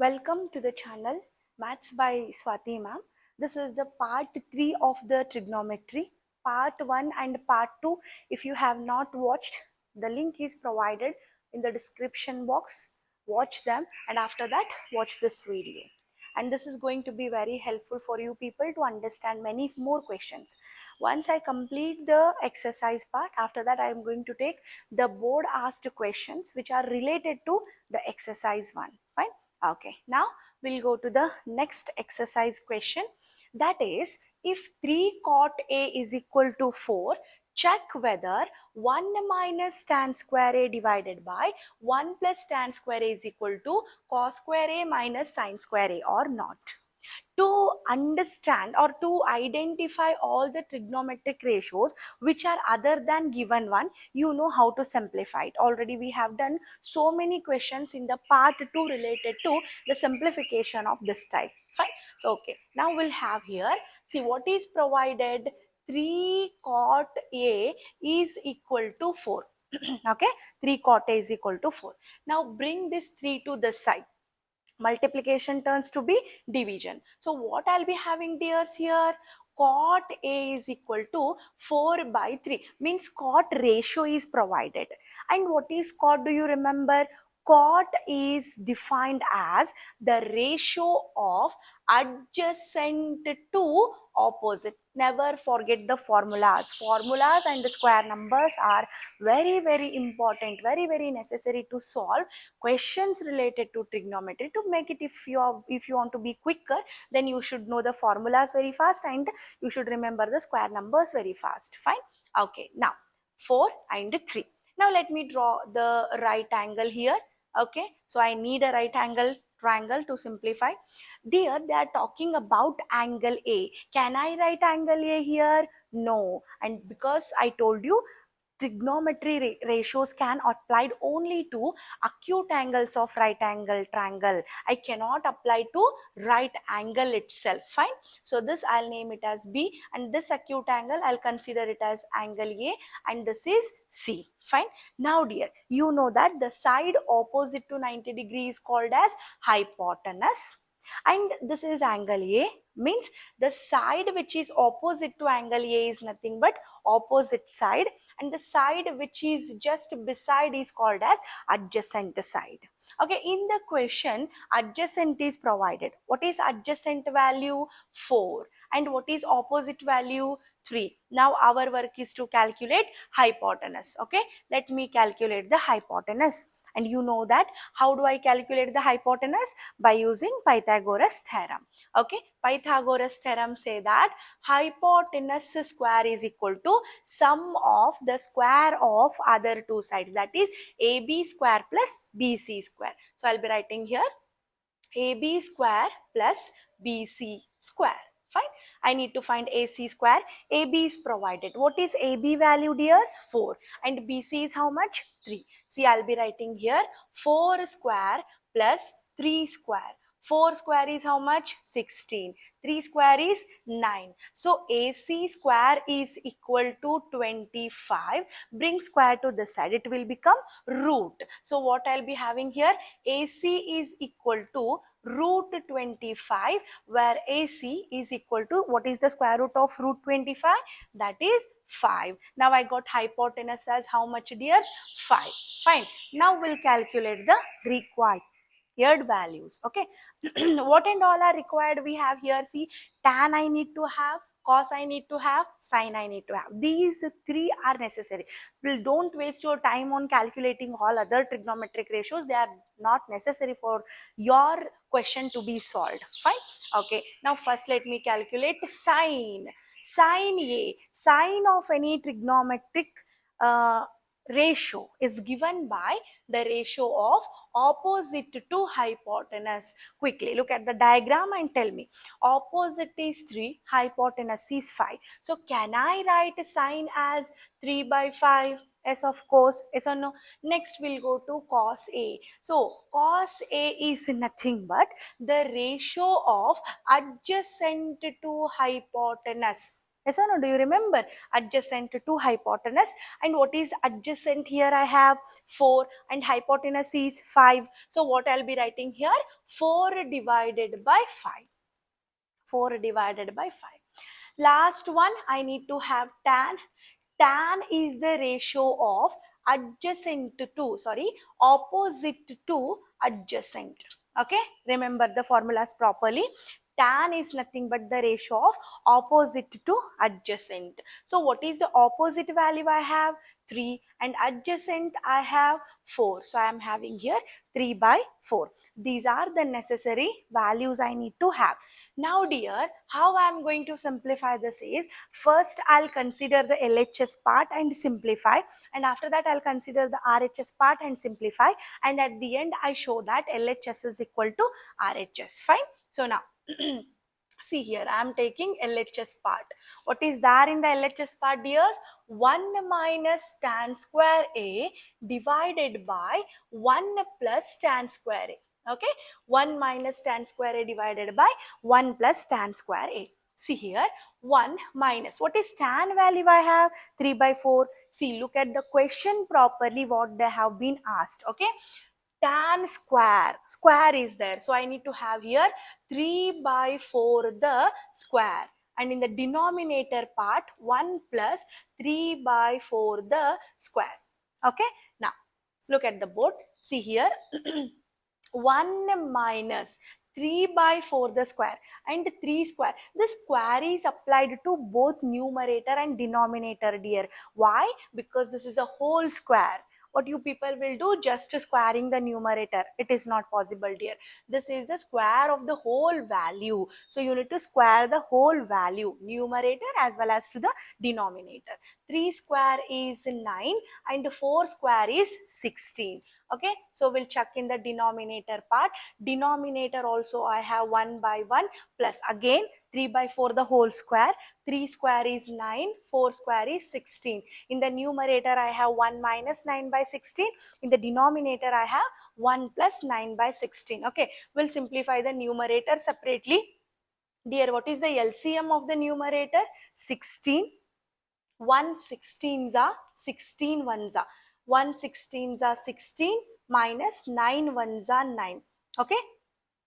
Welcome to the channel Maths by Swati ma'am. This is the part 3 of the trigonometry. Part 1 and part 2. If you have not watched, the link is provided in the description box. Watch them and after that watch this video. And this is going to be very helpful for you people to understand many more questions. Once I complete the exercise part, after that I am going to take the board asked questions which are related to the exercise 1. Fine. Okay, now we'll go to the next exercise question. That is, if 3 cot A is equal to 4, check whether 1 minus tan square A divided by 1 plus tan square A is equal to cos square A minus sin square A or not. To understand or to identify all the trigonometric ratios which are other than given one, you know how to simplify it. Already we have done so many questions in the part 2 related to the simplification of this type. Fine. So okay, now we'll have here, see what is provided. 3 cot A is equal to 4. Okay, 3 cot A is equal to 4. Now bring this 3 to the side. Multiplication turns to be division. So what I'll be having dears here? Cot A is equal to 4 by 3, means cot ratio is provided. And what is cot, do you remember? Cot is defined as the ratio of adjacent to opposite. Never forget the formulas. Formulas and the square numbers are very important, very necessary to solve questions related to trigonometry. To make it, if you want to be quicker, then you should know the formulas very fast and you should remember the square numbers very fast. Fine. Okay, now 4 and 3. Now let me draw the right angle here. Okay, so I need a right angle triangle to simplify. There they are talking about angle A. Can I write angle A here? No. And because I told you trigonometry ratios can applied only to acute angles of right angle triangle. I cannot apply to right angle itself. Fine. So this I'll name it as B, and this acute angle I'll consider it as angle A, and this is C. Fine. Now dear, you know that the side opposite to 90 degrees is called as hypotenuse, and this is angle A, means the side which is opposite to angle A is nothing but opposite side, and the side which is just beside is called as adjacent side. Okay, in the question adjacent is provided. What is adjacent value? 4. And what is opposite value? 3. Now our work is to calculate hypotenuse. Okay, let me calculate the hypotenuse. And you know that how do I calculate the hypotenuse? By using Pythagoras theorem. Okay, Pythagoras theorem say that hypotenuse square is equal to sum of the square of other two sides, that is AB square plus BC square. So I'll be writing here AB square plus BC square. Fine. I need to find AC square. AB is provided. What is AB value dears? 4. And BC is how much? 3. See, I'll be writing here 4 square plus 3 square. 4 square is how much? 16. 3 square is 9. So AC square is equal to 25. Bring square to this side. It will become root. So what I'll be having here? AC is equal to root 25, where AC is equal to, what is the square root of root 25? That is 5. Now I got hypotenuse as how much dears? 5. Fine. Now we'll calculate the required values. Okay. What and all are required we have here? See, tan I need to have, cos I need to have, sin I need to have. These 3 are necessary. Don't waste your time on calculating all other trigonometric ratios. They are not necessary for your question to be solved. Fine. Okay. Now first let me calculate sin. Sin A. Sin of any trigonometric ratio is given by the ratio of opposite to hypotenuse. Quickly look at the diagram and tell me. Opposite is 3, hypotenuse is 5. So can I write sin as 3 by 5? Yes, of course. Yes or no? Next we'll go to cos A. So cos A is nothing but the ratio of adjacent to hypotenuse. Yes or no? Do you remember? Adjacent to hypotenuse. And what is adjacent here? I have 4 and hypotenuse is 5. So what I'll be writing here? 4 divided by 5. 4 divided by 5. Last one, I need to have tan. Tan is the ratio of opposite to adjacent. Okay, remember the formulas properly. Tan is nothing but the ratio of opposite to adjacent. So what is the opposite value I have? 3, and adjacent I have 4. So I am having here 3 by 4. These are the necessary values I need to have. Now dear, how I am going to simplify this is, first I'll consider the LHS part and simplify, and after that I'll consider the RHS part and simplify, and at the end I show that LHS is equal to RHS. Fine. So now see here, I am taking LHS part. What is there in the LHS part, dears? 1 minus tan square A divided by 1 plus tan square A. Okay, 1 minus tan square A divided by 1 plus tan square A. See here, 1 minus, what is tan value I have? 3 by 4. See, look at the question properly what they have been asked. Okay, tan square is there, so I need to have here 3 by 4 the square, and in the denominator part 1 plus 3 by 4 the square. Okay, now look at the board. See here, 1 minus 3 by 4 the square and 3 square. The square is applied to both numerator and denominator, dear. Why? Because this is a whole square. What you people will do, just squaring the numerator. It is not possible, dear. This is the square of the whole value. So you need to square the whole value, numerator as well as to the denominator. 3 square is 9 and 4 square is 16. Okay, so we'll check in the denominator part. Denominator also I have 1 by 1 plus again 3 by 4 the whole square. 3 square is 9, 4 square is 16. In the numerator I have 1 minus 9 by 16. In the denominator I have 1 plus 9 by 16. Okay, we'll simplify the numerator separately. Dear, what is the LCM of the numerator? 16. 1 16s are 16 ones are 1 16s are 16 minus 9 ones are 9. Okay,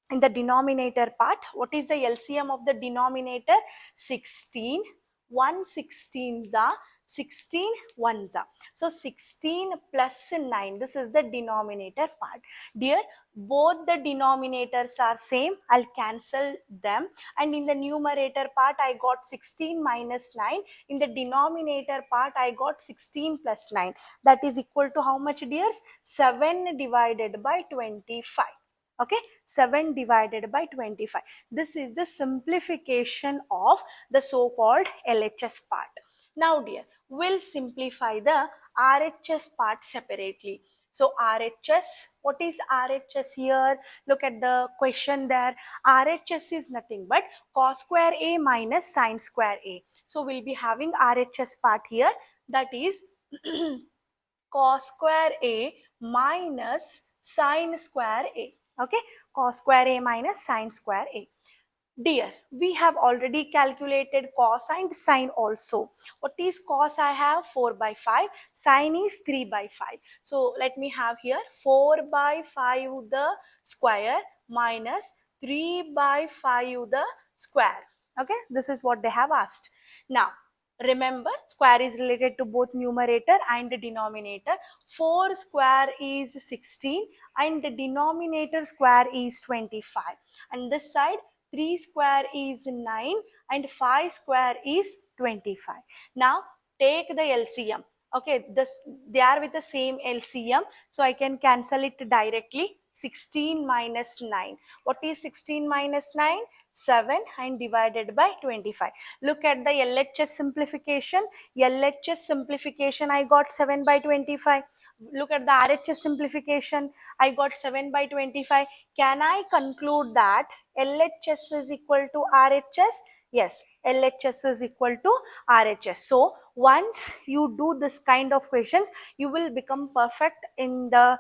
in the denominator part, what is the LCM of the denominator? 16. 1 16s are 16 ones are. So 16 plus 9, this is the denominator part. Dear, both the denominators are same. I'll cancel them, and in the numerator part I got 16 minus 9. In the denominator part I got 16 plus 9. That is equal to how much, dears? 7 divided by 25. Okay, 7 divided by 25. This is the simplification of the so-called LHS part. Now dear, we'll simplify the RHS part separately. So RHS, what is RHS here? Look at the question there. RHS is nothing but cos square A minus sin square A. So we'll be having RHS part here, that is cos square A minus sin square A. Okay, cos square A minus sin square A. Dear, we have already calculated cos and sin also. What is cos? I have 4 by 5. Sin is 3 by 5. So let me have here 4 by 5 the square minus 3 by 5 the square. Okay, this is what they have asked. Now, remember, square is related to both numerator and denominator. 4 square is 16 and the denominator square is 25. And this side 3 square is 9 and 5 square is 25. Now take the LCM. Okay, they are with the same LCM, so I can cancel it directly. 16 minus 9. What is 16 minus 9? 7 and divided by 25. Look at the LHS simplification. LHS simplification I got 7 by 25. Look at the RHS simplification. I got 7 by 25. Can I conclude that LHS is equal to RHS? Yes, LHS is equal to RHS. So once you do this kind of questions, you will become perfect in the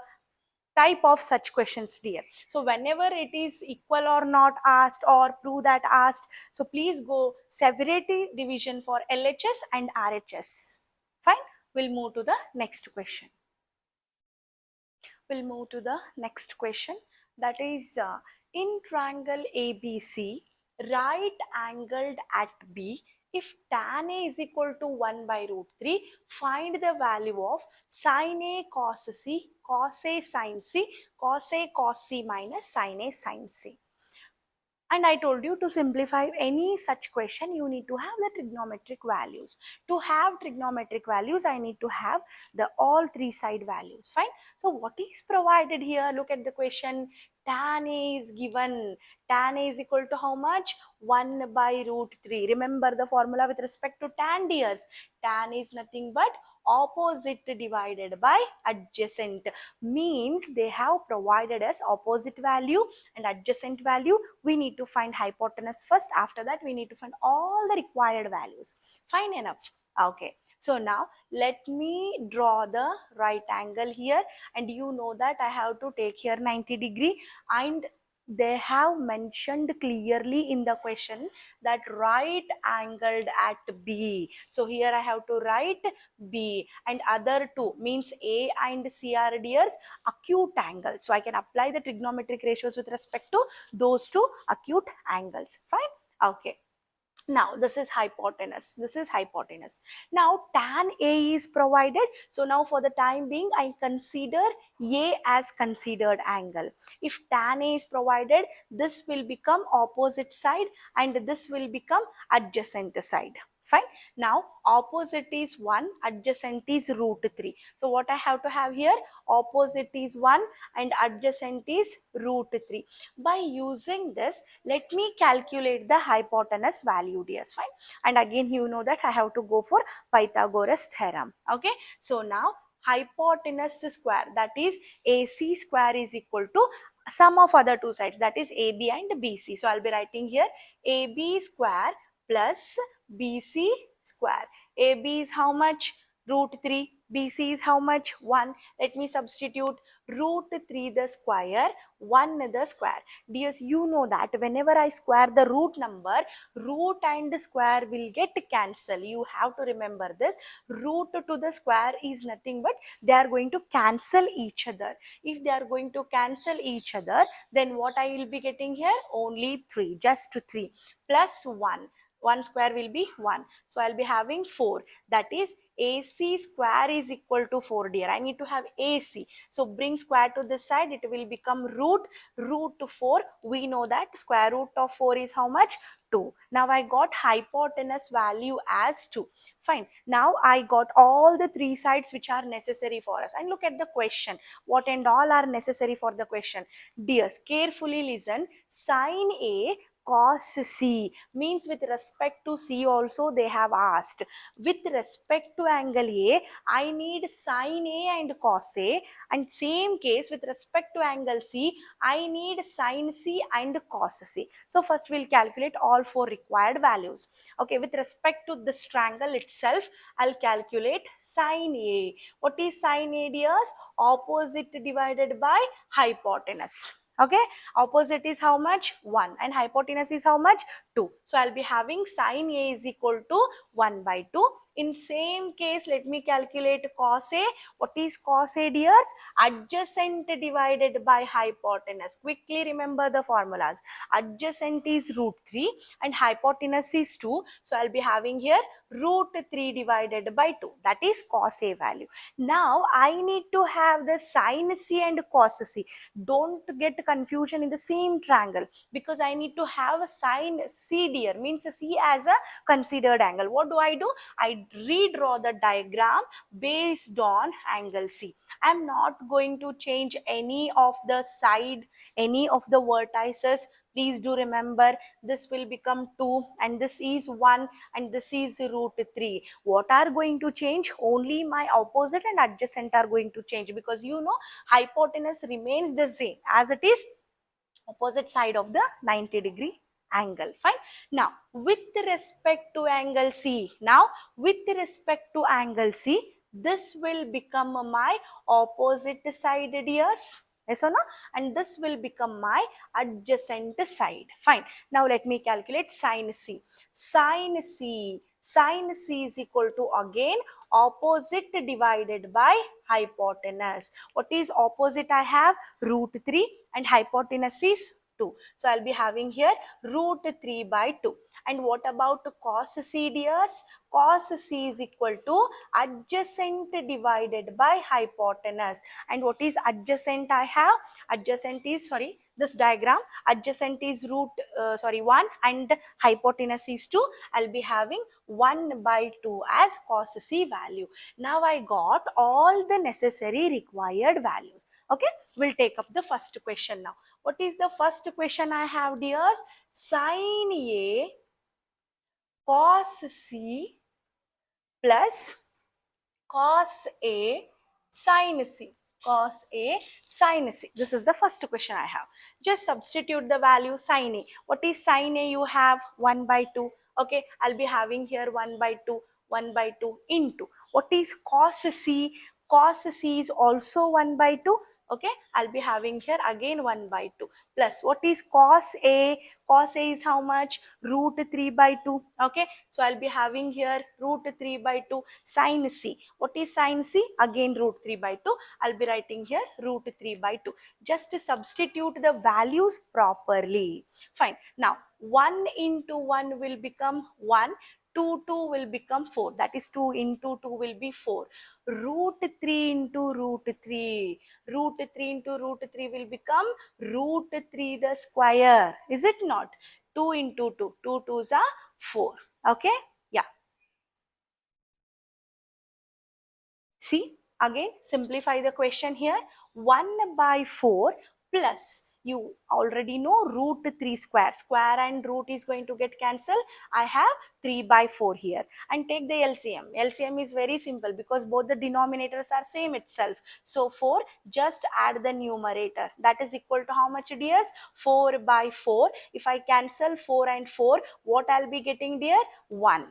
type of such questions, dear. So whenever it is equal or not asked or prove that asked, so please go severity division for LHS and RHS. Fine. We'll move to the next question. We'll move to the next question, that is in triangle ABC, right angled at B, if tan A is equal to 1 by root 3, find the value of sin A cos C, cos A sin C, cos A cos C minus sin A sin C. And I told you to simplify any such question, you need to have the trigonometric values. To have trigonometric values, I need to have the all three side values. Fine. So what is provided here? Look at the question. Tan A is given. Tan A is equal to how much? 1 by root 3. Remember the formula with respect to tan, dears. Tan is nothing but opposite divided by adjacent, means they have provided us opposite value and adjacent value. We need to find hypotenuse first. After that we need to find all the required values. Fine enough. Okay, so now let me draw the right angle here, and you know that I have to take here 90 degree, and they have mentioned clearly in the question that right angled at B. So here I have to write B, and other two means A and C are, dears, acute angles. So I can apply the trigonometric ratios with respect to those two acute angles. Fine. Okay. Now this is hypotenuse. This is hypotenuse. Now tan A is provided. So now for the time being I consider A as considered angle. If tan A is provided, this will become opposite side and this will become adjacent side. Fine. Now opposite is 1, adjacent is root 3. So what I have to have here? Opposite is 1 and adjacent is root 3. By using this, let me calculate the hypotenuse value, dears. Fine. And again you know that I have to go for Pythagoras theorem. Okay. So now hypotenuse square, that is AC square, is equal to sum of other two sides, that is AB and BC. So I'll be writing here AB square plus BC square. AB is how much? Root 3. BC is how much? 1. Let me substitute root 3 the square, 1 the square. Dears, you know that whenever I square the root number, root and square will get cancelled. You have to remember this. Root to the square is nothing but they are going to cancel each other. If they are going to cancel each other, then what I will be getting here? Only 3, just 3 plus 1. 1 square will be 1. So I'll be having 4. That is AC square is equal to 4, dear. I need to have AC. So bring square to this side. It will become root 4. We know that square root of 4 is how much? 2. Now I got hypotenuse value as 2. Fine. Now I got all the three sides which are necessary for us. And look at the question. What and all are necessary for the question? Dears, carefully listen. Sin A cos C means with respect to C also they have asked. With respect to angle A, I need sin A and cos A, and same case with respect to angle C, I need sin C and cos C. So first we'll calculate all four required values. Okay, with respect to this triangle itself, I'll calculate sin A. What is sin A, dears? Opposite divided by hypotenuse. Okay, opposite is how much? 1 and hypotenuse is how much? 2. So I'll be having sin A is equal to 1 by 2. In same case, let me calculate cos A. What is cos A, dears? Adjacent divided by hypotenuse. Quickly remember the formulas. Adjacent is root 3 and hypotenuse is 2. So I'll be having here root 3 divided by 2. That is cos A value. Now I need to have the sin C and cos C. Don't get confusion in the same triangle, because I need to have a sin C, dear, means C as a considered angle. What do? I redraw the diagram based on angle C. I am not going to change any of the side, any of the vertices. Please do remember, this will become 2 and this is 1 and this is root 3. What are going to change? Only my opposite and adjacent are going to change, because you know hypotenuse remains the same as it is opposite side of the 90 degree angle. Fine. Now with respect to angle C, this will become my opposite side, dears. yes or no? And this will become my adjacent side. Fine. Now let me calculate sin c. Sin c is equal to again opposite divided by hypotenuse. What is opposite? I have root 3 and hypotenuse is 2. So I'll be having here root 3 by 2. And what about cos c, dears? Cos c is equal to adjacent divided by hypotenuse. And what is adjacent? I have adjacent is, sorry, this diagram, adjacent is 1 and hypotenuse is 2. I'll be having 1 by 2 as cos c value. Now I got all the necessary required values. Okay, we'll take up the first question now. What is the first question I have, dears? Sin A cos C plus cos A sin C. Cos A sin C. This is the first question I have. Just substitute the value sin A. What is sin A? You have 1 by 2. Okay, I'll be having here 1 by 2, 1 by 2 into. What is cos C? Cos C is also 1 by 2. Okay, I'll be having here again 1 by 2 plus what is cos A? Cos A is how much? Root 3 by 2. Okay, so I'll be having here root 3 by 2 sin C. What is sin C? Again root 3 by 2. I'll be writing here root 3 by 2. Just to substitute the values properly. Fine. Now 1 into 1 will become 1. 2 will become 4. That is 2 into 2 will be 4. Root 3 into root 3. Root 3 into root 3 will become root 3 the square. Is it not? 2 into 2. 2 2s are 4. Okay? Yeah. See, again, simplify the question here. 1 by 4 plus, you already know root 3 square. Square and root is going to get cancelled. I have 3 by 4 here. And take the LCM. LCM is very simple because both the denominators are same itself. So 4, just add the numerator. That is equal to how much, dears? 4 by 4. If I cancel 4 and 4, what I'll be getting, dear? 1.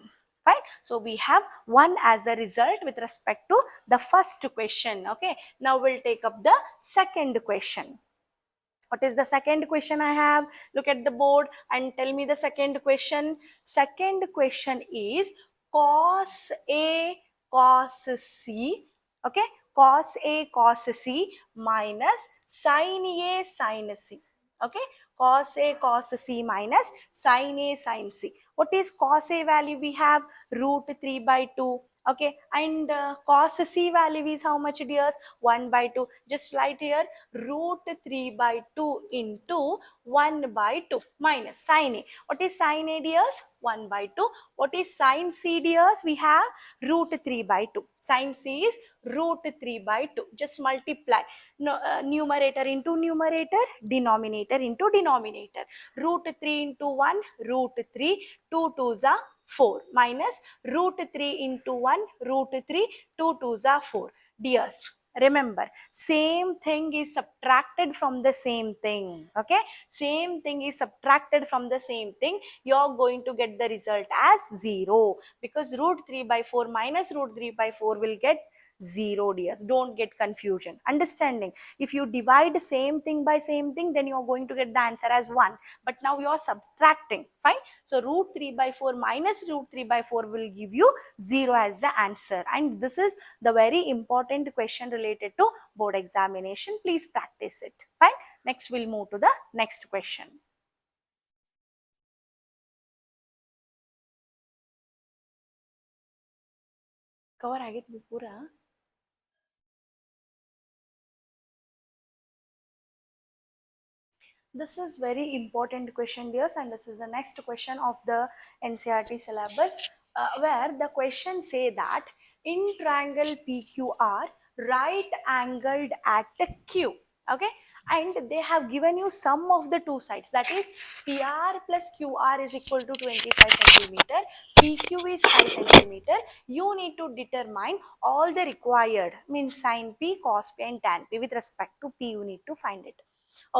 Fine. So we have 1 as a result with respect to the first question. Okay. Now we'll take up the second question. What is the second question I have? Look at the board and tell me the second question. Second question is cos A cos C. Okay. Cos A cos C minus sin A sin C. Okay. Cos A cos C minus sin A sin C. What is cos A value? We have root 3 by 2. Okay, and cos C value is how much, dears? 1 by 2. Just write here root 3 by 2 into 1 by 2 minus sin A. What is sin A, dears? 1 by 2. What is sin C, dears? We have root 3 by 2. Sin C is root 3 by 2. Just multiply. No, numerator into numerator, denominator into denominator. Root 3 into 1, root 3, 2 2s are 4 minus root 3 into 1, root 3, 2 2s are 4. Dears, remember, same thing is subtracted from the same thing. Okay, same thing is subtracted from the same thing. You're going to get the result as 0 because root 3 by 4 minus root 3 by 4 will get 0, dears. Don't get confusion. Understanding? If you divide same thing by same thing, then you're going to get the answer as 1. But now you're subtracting. Fine. So root 3 by 4 minus root 3 by 4 will give you 0 as the answer. And this is the very important question related to board examination. Please practice it. Fine. Next, we'll move to the next question. Cover ಆಗಿತ್ತು ಪೂರಾ. This is very important question, dears, and this is the next question of the NCERT syllabus, where the question say that in triangle PQR, right angled at Q. Okay, and they have given you sum of the two sides, that is PR plus QR is equal to 25 centimeter, PQ is 5 centimeter. You need to determine all the required, means sin P, cos P and tan P with respect to P. You need to find it.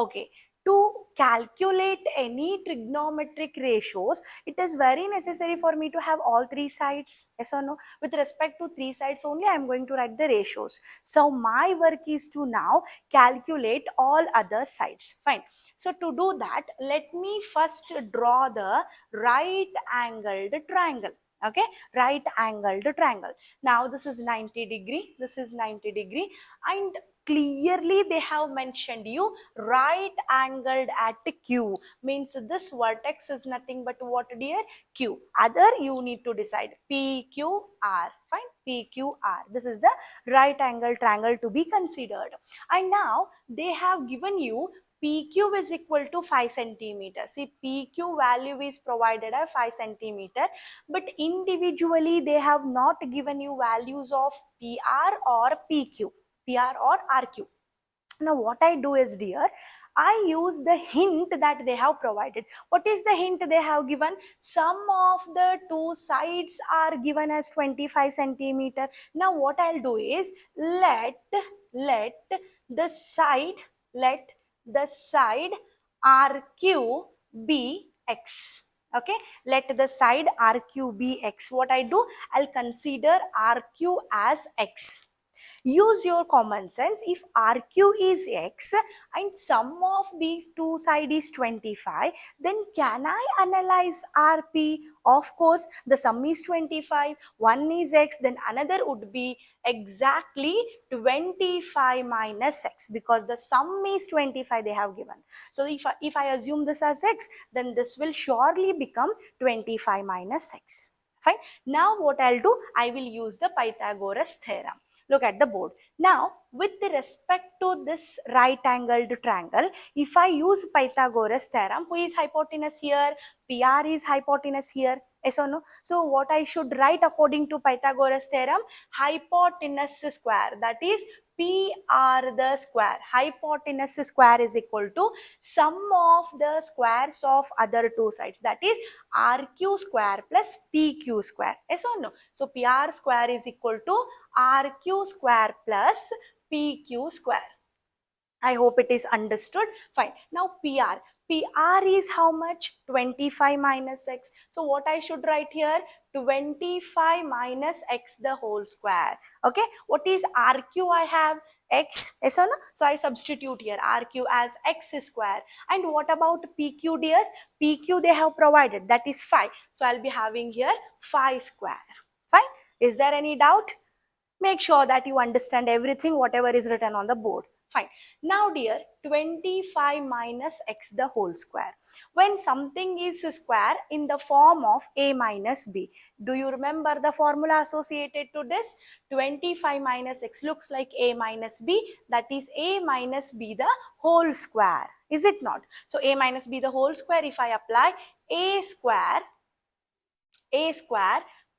Okay, to to calculate any trigonometric ratios, it is very necessary for me to have all three sides. Yes or no? With respect to three sides only, I am going to write the ratios. So my work is to now calculate all other sides. Fine. So to do that, let me first draw the right angled triangle. Okay, right angled triangle. Now this is 90 degree, this is 90 degree, and clearly they have mentioned you right angled at Q, means this vertex is nothing but what, dear? Q. Other you need to decide PQR. Fine, PQR. This is the right angle triangle to be considered. And now they have given you PQ is equal to 5 centimeter. See, PQ value is provided as 5 centimeter, but individually they have not given you values of PR or PQ, PR or RQ. Now what I do is, dear, I use the hint that they have provided. What is the hint they have given? Sum of the two sides are given as 25 centimeter. Now what I'll do is, let the side, let the side RQ be X. Okay, let the side RQ be X. What I do, I'll consider RQ as X. Use your common sense. If RQ is X and sum of these two sides is 25, then can I analyze RP? Of course, the sum is 25, one is X, then another would be exactly 25 minus X, because the sum is 25 they have given. So if I assume this as X, then this will surely become 25 minus X. Fine. Now what I'll do, I will use the Pythagoras theorem. Look at the board. Now, with respect to this right angled triangle, if I use Pythagoras theorem, who is hypotenuse here? PR is hypotenuse here. Yes or no? So, what I should write according to Pythagoras theorem? Hypotenuse square, that is PR the square. Hypotenuse square is equal to sum of the squares of other two sides, that is RQ square plus PQ square. Yes or no? So, PR square is equal to RQ square plus PQ square. I hope it is understood. Fine. Now PR. PR is how much? 25 minus X. So what I should write here? 25 minus X the whole square. Okay. What is RQ I have? X. Yes or no? So I substitute here RQ as X square. And what about PQ, dears? PQ they have provided, that is 5. So I'll be having here 5 square. Fine. Is there any doubt? Make sure that you understand everything, whatever is written on the board. Fine. Now dear, 25 minus X the whole square. When something is square in the form of A minus B, do you remember the formula associated to this? 25 minus X looks like A minus B, that is A minus B the whole square. Is it not? So A minus B the whole square, if I apply A square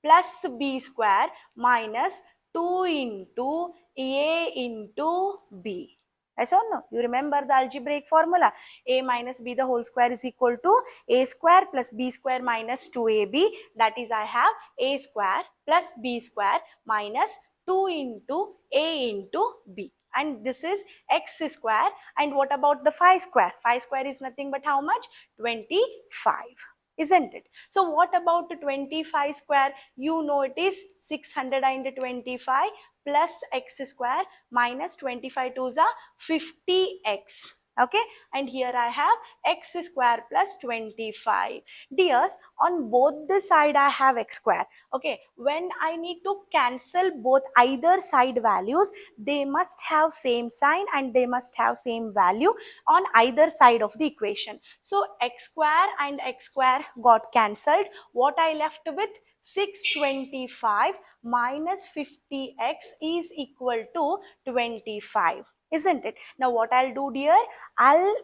plus B square minus 2 into A into B. Yes or no? You remember the algebraic formula? A minus B the whole square is equal to A square plus B square minus 2AB. That is, I have A square plus B square minus 2 into A into B. And this is X square. And what about the 5 square? 5 square is nothing but how much? 25. Isn't it? So what about the 25 square? You know it is 625 plus X square minus 25 to the 50X. Okay, and here I have X square plus 25. Dears, on both the side I have X square. Okay, when I need to cancel both either side values, they must have same sign and they must have same value on either side of the equation. So X square and X square got cancelled. What I left with? 625 minus 50X is equal to 25. Isn't it? Now what I'll do, dear, I'll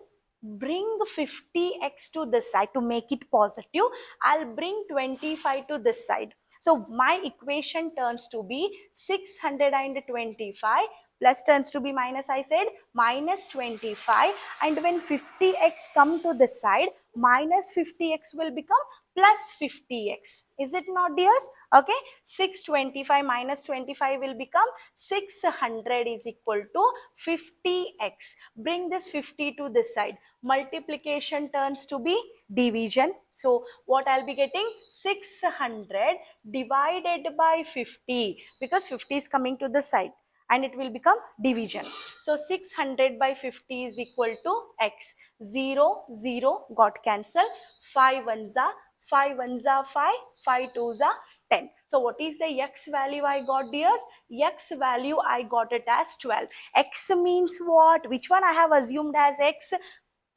bring 50X to this side to make it positive. I'll bring 25 to this side. So my equation turns to be 625 plus turns to be minus, I said minus 25, and when 50x come to this side, minus 50x will become plus 50x. Is it not, dears? Okay, 625 minus 25 will become 600 is equal to 50x. Bring this 50 to this side. Multiplication turns to be division. So what I'll be getting? 600 divided by 50, because 50 is coming to the side and it will become division. So 600 by 50 is equal to x. 0, 0 got cancelled. 5 ones are 5 ones are 5, 5 twos are 10. So what is the x value I got, dears? X value I got it as 12. X means what? Which one I have assumed as x?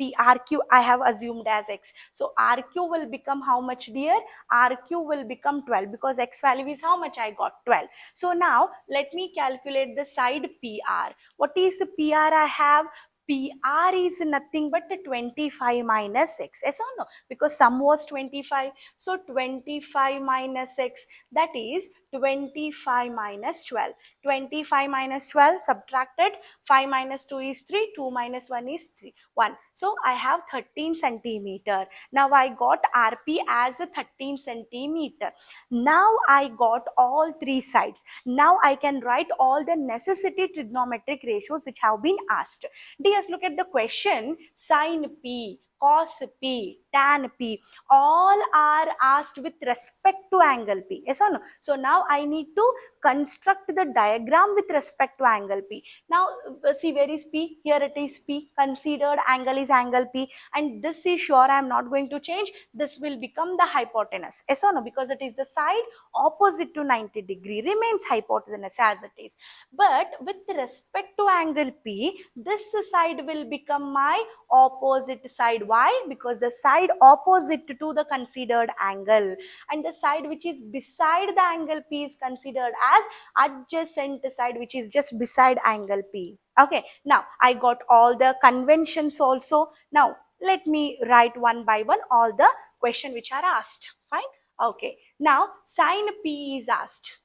PRQ I have assumed as x. So RQ will become how much, dear? RQ will become 12, because x value is how much I got? 12. So now let me calculate the side PR. What is the PR I have? PR is nothing but 25 minus x. Yes or no? Because sum was 25. So 25 minus x, that is 25 minus 12. 25 minus 12 subtracted. 5 minus 2 is 3. 2 minus 1 is 3. 1. So I have 13 centimeter. Now I got RP as a 13 centimeter. Now I got all three sides. Now I can write all the necessity trigonometric ratios which have been asked. Dears, look at the question. Sin P, cos P, tan P, all are asked with respect to angle P. Yes or no? So now I need to construct the diagram with respect to angle P. Now see, where is P? Here it is P. Considered angle is angle P, and this is sure I am not going to change. This will become the hypotenuse. Yes or no? Because it is the side opposite to 90 degree, remains hypotenuse as it is. But with respect to angle P, this side will become my opposite side. Why? Because the side opposite to the considered angle, and the side which is beside the angle P is considered as adjacent side, which is just beside angle P. Okay, now I got all the conventions also. Now let me write one by one all the question which are asked. Fine. Okay, now sin P is asked.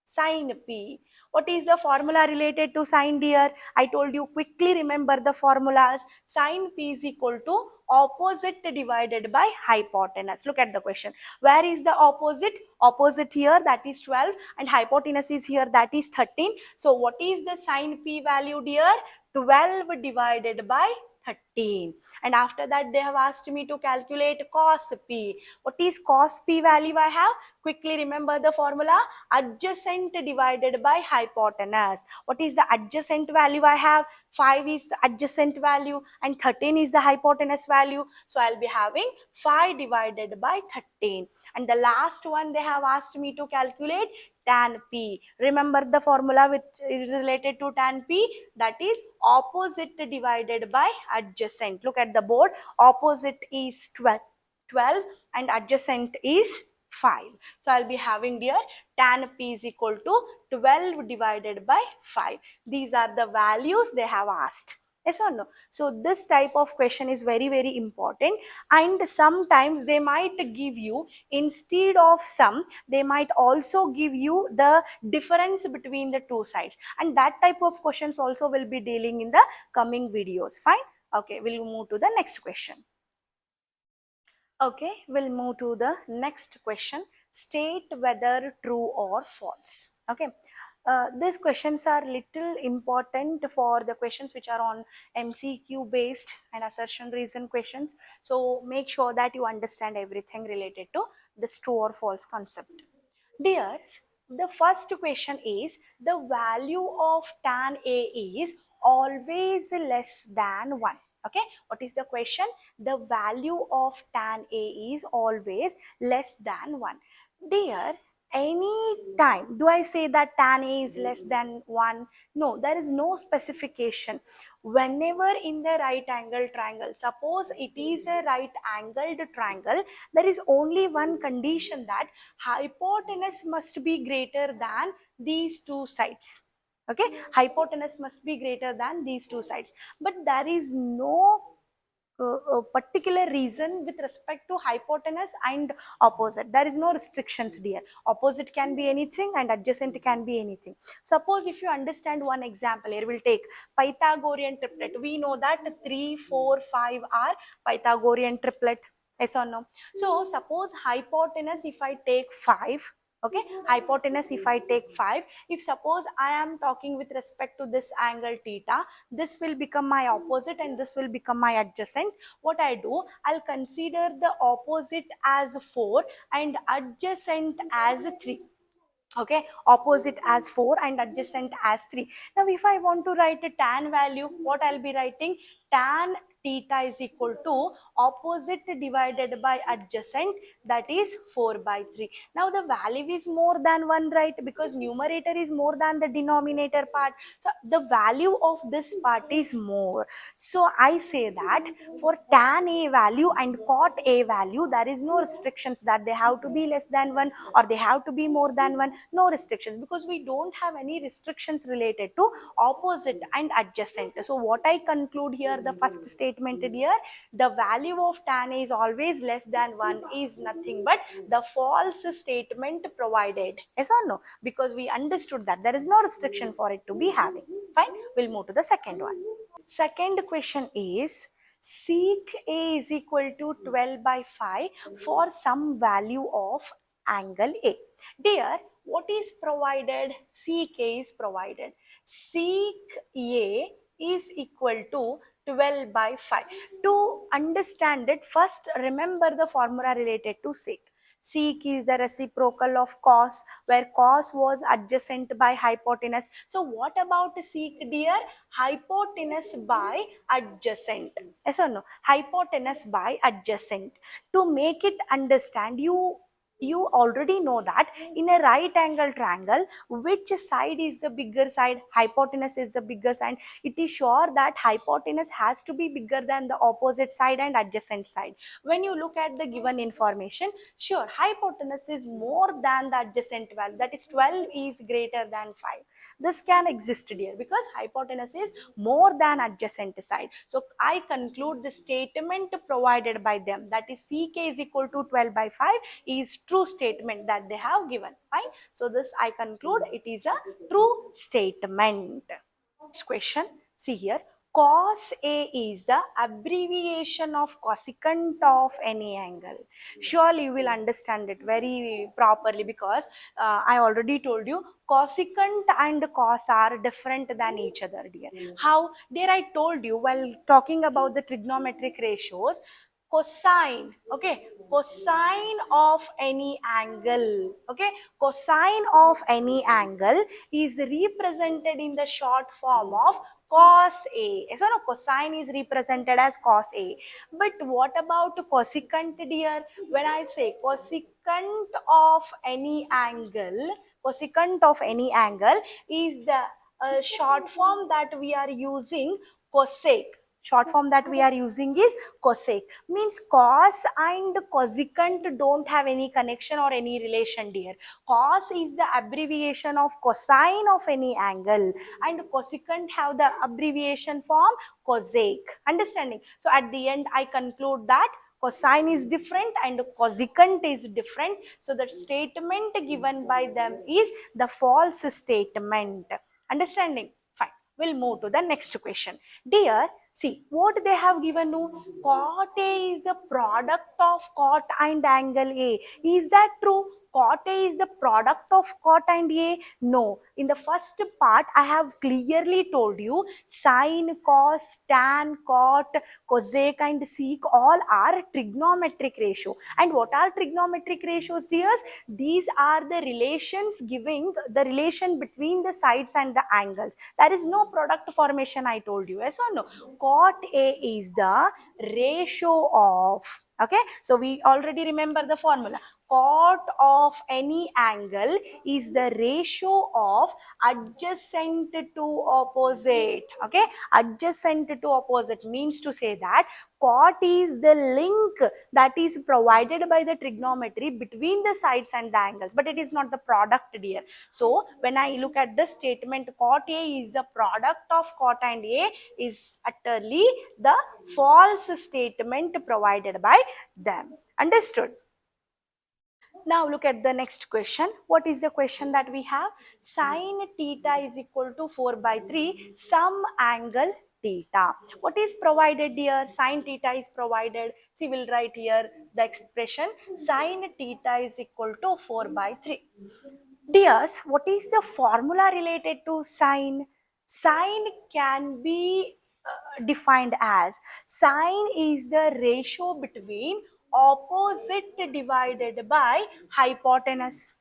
Sin P. What is the formula related to sin, dear? I told you, quickly remember the formulas. Sin P is equal to opposite divided by hypotenuse. Look at the question. Where is the opposite? Opposite here, that is 12, and hypotenuse is here, that is 13. So what is the sin P value, dear? 12 divided by 13. And after that they have asked me to calculate cos P. What is cos P value I have? Quickly remember the formula. Adjacent divided by hypotenuse. What is the adjacent value I have? 5 is the adjacent value and 13 is the hypotenuse value. So I'll be having 5 divided by 13. And the last one they have asked me to calculate tan P. Remember the formula which is related to tan P, that is opposite divided by adjacent. Look at the board. Opposite is 12 and adjacent is 5. So I'll be having, dear, tan P is equal to 12 divided by 5. These are the values they have asked. Yes or no? So this type of question is very, very important, and sometimes they might give you, instead of sum, they might also give you the difference between the two sides, and that type of questions also will be dealing in the coming videos. Fine. Okay, we'll move to the next question. Okay, we'll move to the next question. State whether true or false. Okay. These questions are little important for the questions which are on MCQ based and assertion reason questions. So make sure that you understand everything related to this true or false concept. Dears, the first question is, the value of tan A is always less than 1. Okay, what is the question? The value of tan A is always less than 1. Dear, any time do I say that tan A is less than 1? No, there is no specification. Whenever in the right angle triangle, suppose it is a right angled triangle, there is only one condition, that hypotenuse must be greater than these two sides. Okay, hypotenuse must be greater than these two sides, but there is no particular reason with respect to hypotenuse and opposite. There is no restrictions, dear. Opposite can be anything and adjacent can be anything. Suppose if you understand one example here, we'll take Pythagorean triplet. We know that 3, 4, 5 are Pythagorean triplet. Yes or no? So suppose hypotenuse, if I take 5, okay, hypotenuse if I take 5, if suppose I am talking with respect to this angle theta, this will become my opposite and this will become my adjacent. What I do, I'll consider the opposite as 4 and adjacent as 3. Okay, opposite as 4 and adjacent as 3. Now if I want to write a tan value, what I'll be writing, tan theta is equal to opposite divided by adjacent, that is 4 by 3. Now the value is more than 1, right? Because numerator is more than the denominator part, so the value of this part is more. So I say that for tan a value and cot a value, there is no restrictions that they have to be less than 1 or they have to be more than 1. No restrictions, because we don't have any restrictions related to opposite and adjacent. So what I conclude here, the first statement here, the value of tan is always less than 1 is nothing but the false statement provided. Yes or no? Because we understood that there is no restriction for it to be having. Fine, we'll move to the second one. Second question is, sec A is equal to 12 by 5 for some value of angle A. Dear, what is provided? Sec A is provided. Sec A is equal to 12 by 5. To understand it, first remember the formula related to sec. Sec is the reciprocal of cos, where cos was adjacent by hypotenuse. So what about sec, dear? Hypotenuse by adjacent. Yes or no? Hypotenuse by adjacent. To make it understand, you already know that in a right angle triangle, which side is the bigger side? Hypotenuse is the bigger side. It is sure that hypotenuse has to be bigger than the opposite side and adjacent side. When you look at the given information, sure, hypotenuse is more than the adjacent value, that is 12 is greater than 5. This can exist here because hypotenuse is more than adjacent side. So I conclude the statement provided by them, that is ck is equal to 12 by 5 is true statement that they have given. Fine. So this I conclude it is a true statement. Next question, see here, cos A is the abbreviation of cosecant of any angle. Surely you will understand it very properly because I already told you cosecant and cos are different than each other, dear. How? Dear, I told you while talking about the trigonometric ratios, cosine, okay, cosine of any angle, okay, cosine of any angle is represented in the short form of cos A. So no, cosine is represented as cos A. But what about cosecant, dear? When I say cosecant of any angle, cosecant of any angle is the short form that we are using, cosec. Short form that we are using is cosec. Means cos and cosecant don't have any connection or any relation, dear. Cos is the abbreviation of cosine of any angle and cosecant have the abbreviation form cosec. Understanding? So at the end I conclude that cosine is different and cosecant is different. So the statement given by them is the false statement. Understanding? Fine. We'll move to the next question. Dear, see what they have given you. Cot A is the product of cot and angle A. Is that true? Cot A is the product of cot and A? No. In the first part, I have clearly told you sine, cos, tan, cot, cosec and sec all are trigonometric ratio. And what are trigonometric ratios, dears? These are the relations giving the relation between the sides and the angles. There is no product formation, I told you. Yes or no? Cot A is the ratio of, okay, so we already remember the formula. cot of any angle is the ratio of adjacent to opposite. Okay, adjacent to opposite means to say that cot is the link that is provided by the trigonometry between the sides and the angles, but it is not the product, dear. So when I look at the statement cot A is the product of cot and A is utterly the false statement provided by them. Understood? Now look at the next question. What is the question that we have? Sine theta is equal to 4 by 3 some angle theta. What is provided here? Sine theta is provided. See, we'll write here the expression sine theta is equal to 4 by 3. Dears, what is the formula related to sine? Sine can be defined as sine is the ratio between opposite divided by hypotenuse.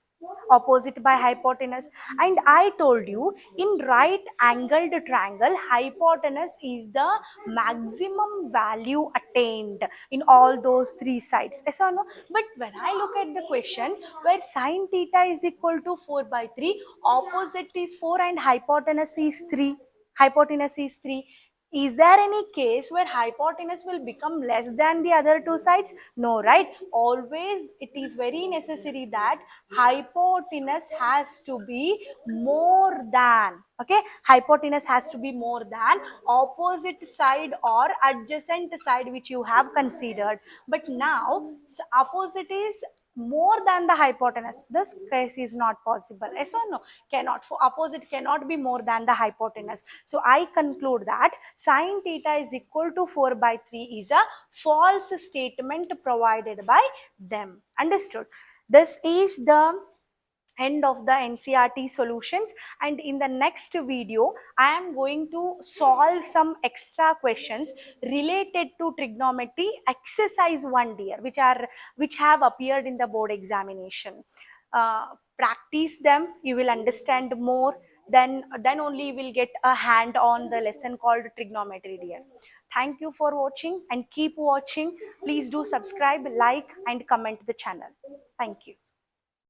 Opposite by hypotenuse. And I told you in right angled triangle, hypotenuse is the maximum value attained in all those three sides. Yes or no? But when I look at the question where sine theta is equal to 4 by 3, opposite is 4 and hypotenuse is 3. Hypotenuse is 3. Is there any case where hypotenuse will become less than the other two sides? No, right? Always it is very necessary that hypotenuse has to be more than, okay? Hypotenuse has to be more than opposite side or adjacent side which you have considered. But now opposite is more than the hypotenuse. This case is not possible. Yes or no? Cannot. For opposite cannot be more than the hypotenuse. So I conclude that sine theta is equal to 4 by 3 is a false statement provided by them. Understood? This is the end of the NCERT solutions, and in the next video I am going to solve some extra questions related to trigonometry exercise 1 dear, which have appeared in the board examination. Practice them, you will understand more, then only you will get a hand on the lesson called trigonometry dear. Thank you for watching and keep watching. Please do subscribe, like and comment the channel. Thank you.